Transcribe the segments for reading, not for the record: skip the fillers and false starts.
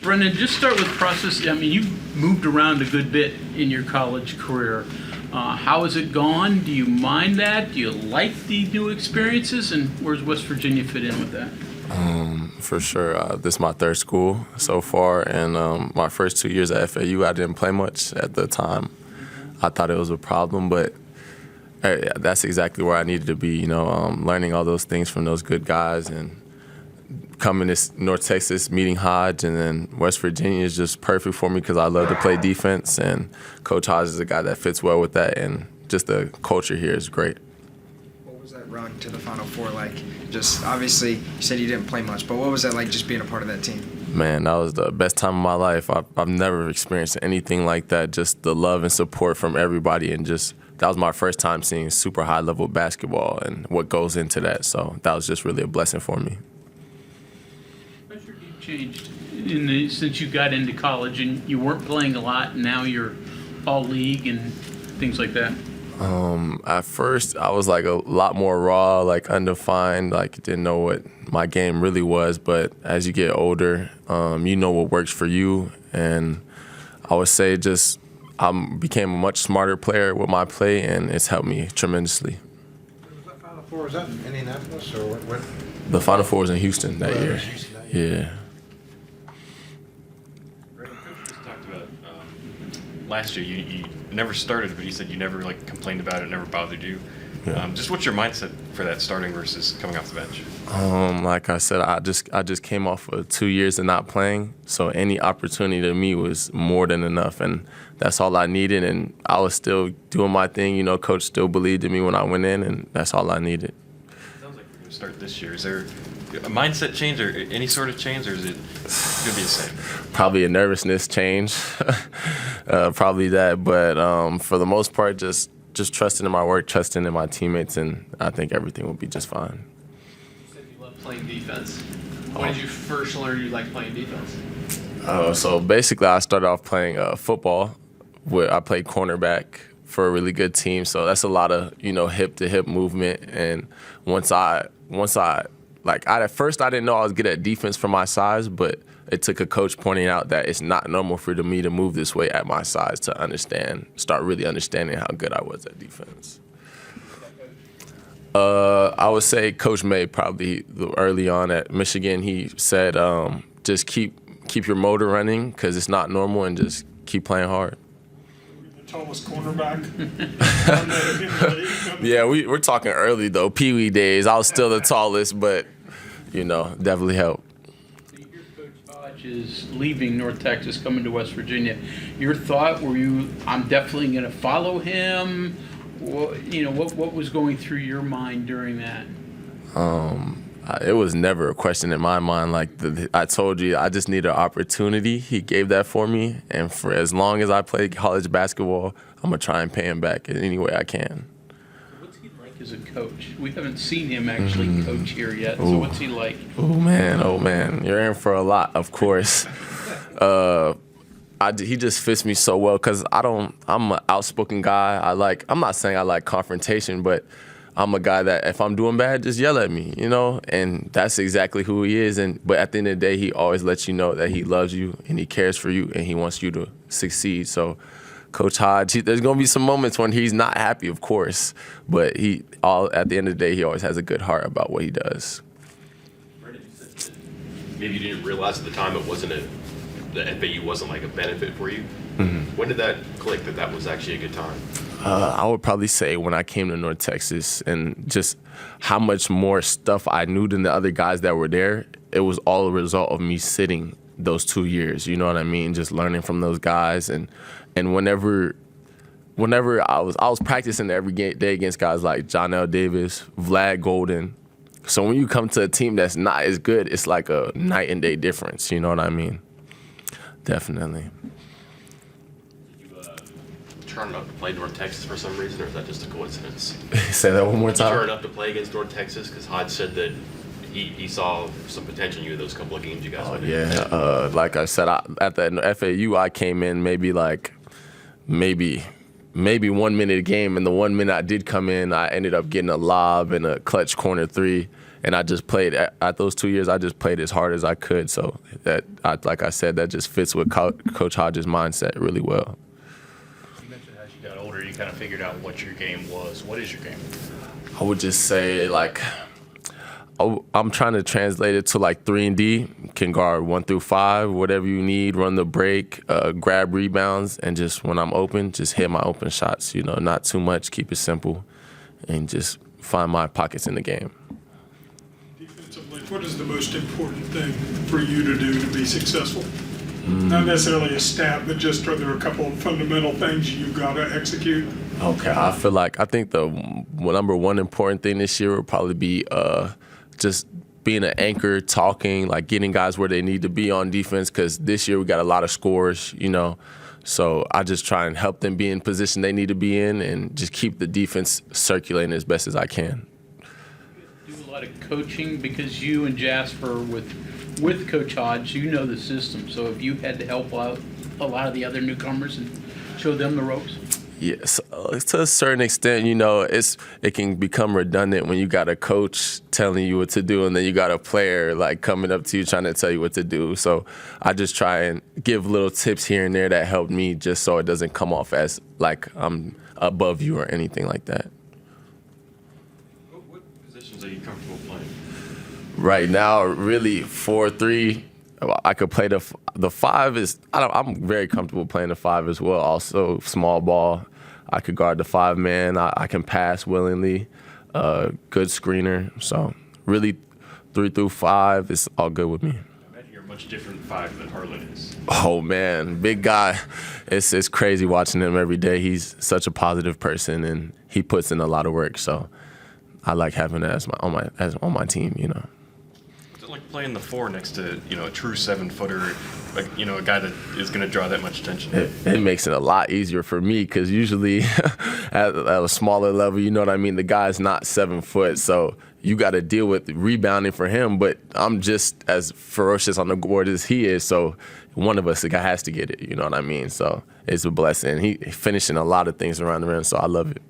Brenen, just start with process. I mean, you've moved around a good bit in your college career. How has it gone? Do you mind that? Do you like the new experiences? And where's West Virginia fit in with that? For sure. This is my third school so far, and my first 2 years at FAU, I didn't play much at the time. I thought it was a problem, but that's exactly where I needed to be, learning all those things from those good guys and coming to North Texas, meeting Hodge, and then West Virginia is just perfect for me because I love to play defense, and Coach Hodge is a guy that fits well with that, and just the culture here is great. What was that run to the Final Four like? Just obviously, you said you didn't play much, but what was that like just being a part of that team? Man, that was the best time of my life. I've never experienced anything like that, just the love and support from everybody, and just that was my first time seeing super high-level basketball and what goes into that, so that was just really a blessing for me. What's your game changed since you got into college and you weren't playing a lot, and now you're all league and things like that? At first, I was like a lot more raw, like undefined, like didn't know what my game really was. But as you get older, you know what works for you. And I would say just I became a much smarter player with my play, and it's helped me tremendously. Was that Final Four, was that in Indianapolis or what? The Final Four was in Houston that year. Yeah. Coach just talked about last year you never started, but you said you never complained about it, never bothered you. Yeah. Just what's your mindset for that starting versus coming off the bench? Like I said, I just came off of 2 years of not playing, so any opportunity to me was more than enough, and that's all I needed. And I was still doing my thing. Coach still believed in me when I went in, and that's all I needed. It sounds like you're going to start this year. Is there a mindset change or any sort of change, or is it going to be the same? Probably a nervousness change, probably that. But for the most part, just trusting in my work, trusting in my teammates, and I think everything will be just fine. You said you love playing defense. When did you first learn you like playing defense? So basically, I started off playing football. I played cornerback for a really good team, so that's a lot of hip to hip movement. And once I at first I didn't know I was good at defense for my size, but it took a coach pointing out that it's not normal for me to move this way at my size to start really understanding how good I was at defense. I would say Coach May probably early on at Michigan. He said, just keep your motor running because it's not normal, and just keep playing hard. The tallest cornerback. Yeah, we're talking early though, Pee Wee days. I was still the tallest, but definitely helped. So you hear Coach Hodge is leaving North Texas, coming to West Virginia. Your thought, I'm definitely going to follow him? What was going through your mind during that? It was never a question in my mind. I told you, I just need an opportunity. He gave that for me, and for as long as I play college basketball, I'm going to try and pay him back in any way I can. What's he like as a coach? We haven't seen him actually coach here yet, so what's he like? Oh, man. You're in for a lot, of course. He just fits me so well because I'm an outspoken guy. I'm not saying I like confrontation, but I'm a guy that if I'm doing bad, just yell at me, and that's exactly who he is. But at the end of the day, he always lets you know that he loves you and he cares for you and he wants you to succeed. So Coach Hodge, there's going to be some moments when he's not happy, of course, but at the end of the day, he always has a good heart about what he does. Brenen, you said that maybe you didn't realize at the time the FAU wasn't like a benefit for you. Mm-hmm. When did that click that was actually a good time? I would probably say when I came to North Texas, and just how much more stuff I knew than the other guys that were there. It was all a result of me sitting those 2 years. You know what I mean? Just learning from those guys, and whenever I was practicing every day against guys like John L. Davis, Vlad Golden. So when you come to a team that's not as good, it's like a night and day difference. You know what I mean? Definitely. Did you turn up to play North Texas for some reason, or is that just a coincidence? Say that one more Did you time. turn up to play against North Texas? Because Hodge said that he saw some potential in you in those couple of games you guys went in. Yeah. Like I said, at the FAU, I came in maybe 1 minute a game, and the 1 minute I did come in, I ended up getting a lob and a clutch corner three. And I just played at those 2 years. I just played as hard as I could. So like I said, that just fits with Coach Hodges' mindset really well. You mentioned as you got older, you kind of figured out what your game was. What is your game? I would just say like I'm trying to translate it to like 3-and-D. Can guard 1 through 5, whatever you need. Run the break, grab rebounds, and just when I'm open, just hit my open shots. You know, not too much. Keep it simple, and just find my pockets in the game. Defensively, what is the most important thing for you to do to be successful? Not necessarily a stat, but just are there a couple of fundamental things you've got to execute? Okay, I think the number one important thing this year would probably be just being an anchor, talking, like getting guys where they need to be on defense, because this year we got a lot of scores, you know. So I just try and help them be in position they need to be in and just keep the defense circulating as best as I can. Do a lot of coaching because you and Jasper with Coach Hodge, you know the system. So if you had to help out a lot of the other newcomers and show them the ropes? Yes, to a certain extent, you know, it can become redundant when you got a coach telling you what to do and then you got a player like coming up to you trying to tell you what to do. So I just try and give little tips here and there that help me, just so it doesn't come off as like I'm above you or anything like that. What positions are you comfortable playing? Right now, really 4-3. I could play the 5 is I'm very comfortable playing the 5 as well. Also small ball, I could guard the 5-man. I can pass willingly, good screener. So really 3 through 5 is all good with me. I imagine you're a much different 5 than Harlan is. Oh man, big guy. It's crazy watching him every day. He's such a positive person and he puts in a lot of work. So I like having that as on my team, you know. Like playing the 4 next to, you know, a true 7-footer, like, you know, a guy that is going to draw that much attention. It makes it a lot easier for me because usually at a smaller level, you know what I mean, the guy's not 7 foot, so you got to deal with rebounding for him, but I'm just as ferocious on the board as he is, so one of us, the guy has to get it, you know what I mean? So it's a blessing. He finishing a lot of things around the rim, so I love it.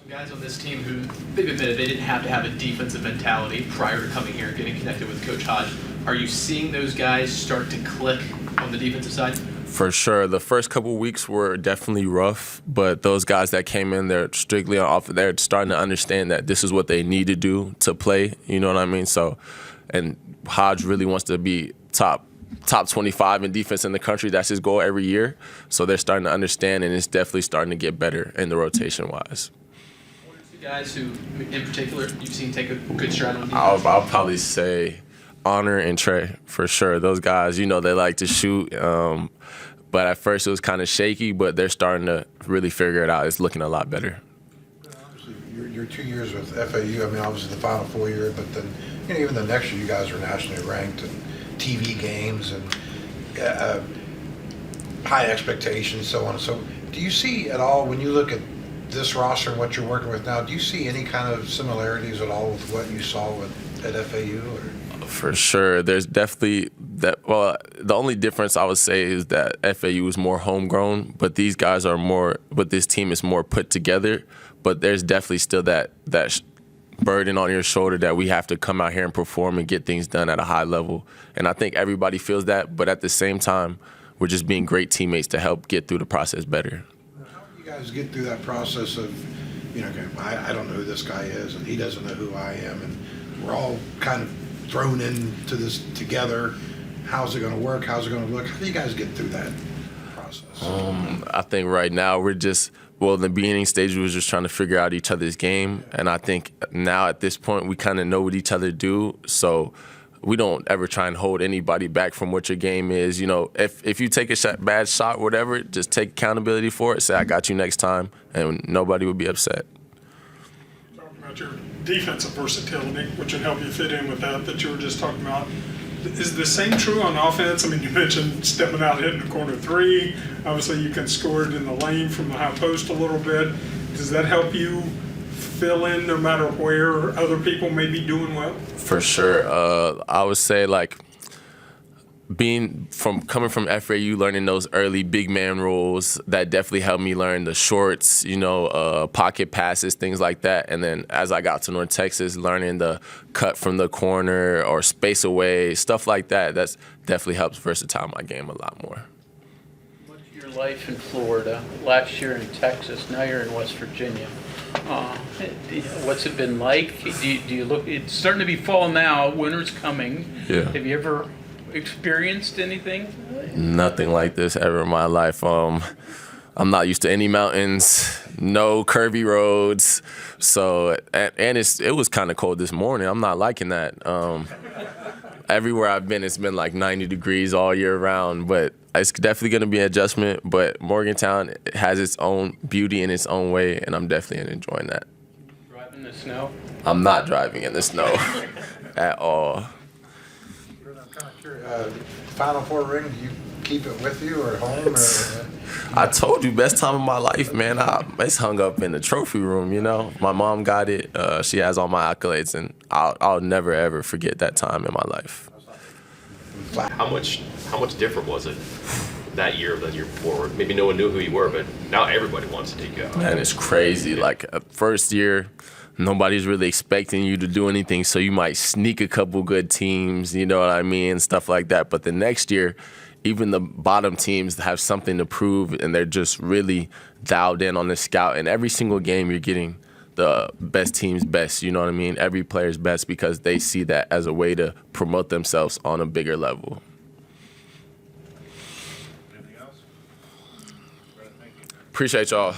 Guys on this team who they've admitted they didn't have to have a defensive mentality prior to coming here and getting connected with Coach Hodge. Are you seeing those guys start to click on the defensive side? For sure. The first couple of weeks were definitely rough, but those guys that came in, they're strictly on offense. They're starting to understand that this is what they need to do to play, you know what I mean? So, and Hodge really wants to be top 25 in defense in the country. That's his goal every year. So they're starting to understand, and it's definitely starting to get better in the rotation-wise. Guys who, in particular, you've seen take a good stride on defense? I'll probably say Honor and Trey, for sure. Those guys, you know, they like to shoot. But at first it was kind of shaky, but they're starting to really figure it out. It's looking a lot better. Obviously, your 2 years with FAU, I mean, obviously the Final Four year, but then, you know, even the next year you guys were nationally ranked and TV games and high expectations, so on. So do you see at all, when you look at this roster and what you're working with now, do you see any kind of similarities at all with what you saw at FAU? Or? For sure. There's definitely that. Well, the only difference I would say is that FAU is more homegrown, but these guys are more, but this team is more put together. But there's definitely still that burden on your shoulder that we have to come out here and perform and get things done at a high level. And I think everybody feels that, but at the same time, we're just being great teammates to help get through the process better. Guys get through that process of, you know, okay, I don't know who this guy is and he doesn't know who I am, and we're all kind of thrown into this together. How's it going to work? How's it going to look? How do you guys get through that process? I think right now we're just, well, in the beginning stage we was just trying to figure out each other's game, and I think now at this point we kind of know what each other do, so we don't ever try and hold anybody back from what your game is. You know, if you take a bad shot, whatever, just take accountability for it. Say, I got you next time, and nobody would be upset. Talking about your defensive versatility, which would help you fit in with that you were just talking about. Is the same true on offense? I mean, you mentioned stepping out, hitting the corner 3. Obviously, you can score it in the lane from the high post a little bit. Does that help you fill in no matter where other people may be doing well? For sure. I would say, like, coming from FAU, learning those early big man roles, that definitely helped me learn the shorts, pocket passes, things like that. And then as I got to North Texas, learning the cut from the corner or space away, stuff like that. That's definitely helps versatile my game a lot more. What's your life in Florida? Last year in Texas, now you're in West Virginia. What's it been like? Do you look? It's starting to be fall now. Winter's coming. Yeah. Have you ever experienced anything? Nothing like this ever in my life. I'm not used to any mountains, no curvy roads. So, and it was kind of cold this morning. I'm not liking that. Everywhere I've been, it's been like 90 degrees all year round, but it's definitely going to be an adjustment. But Morgantown has its own beauty in its own way, and I'm definitely enjoying that. Driving the snow? I'm not driving in the snow at all. I'm kind of curious, Final Four ring, do you keep it with you or at home? Or, I told you, best time of my life, man. It's hung up in the trophy room, My mom got it. She has all my accolades, and I'll never, ever forget that time in my life. How much different was it that year than the year before? Maybe no one knew who you were, but now everybody wants to take you out. Man, it's crazy. Like, first year, nobody's really expecting you to do anything, so you might sneak a couple good teams, you know what I mean, stuff like that. But the next year, even the bottom teams have something to prove, and they're just really dialed in on the scout. And every single game, you're getting the best team's best, you know what I mean? Every player's best, because they see that as a way to promote themselves on a bigger level. Anything else? Thank you. Appreciate y'all.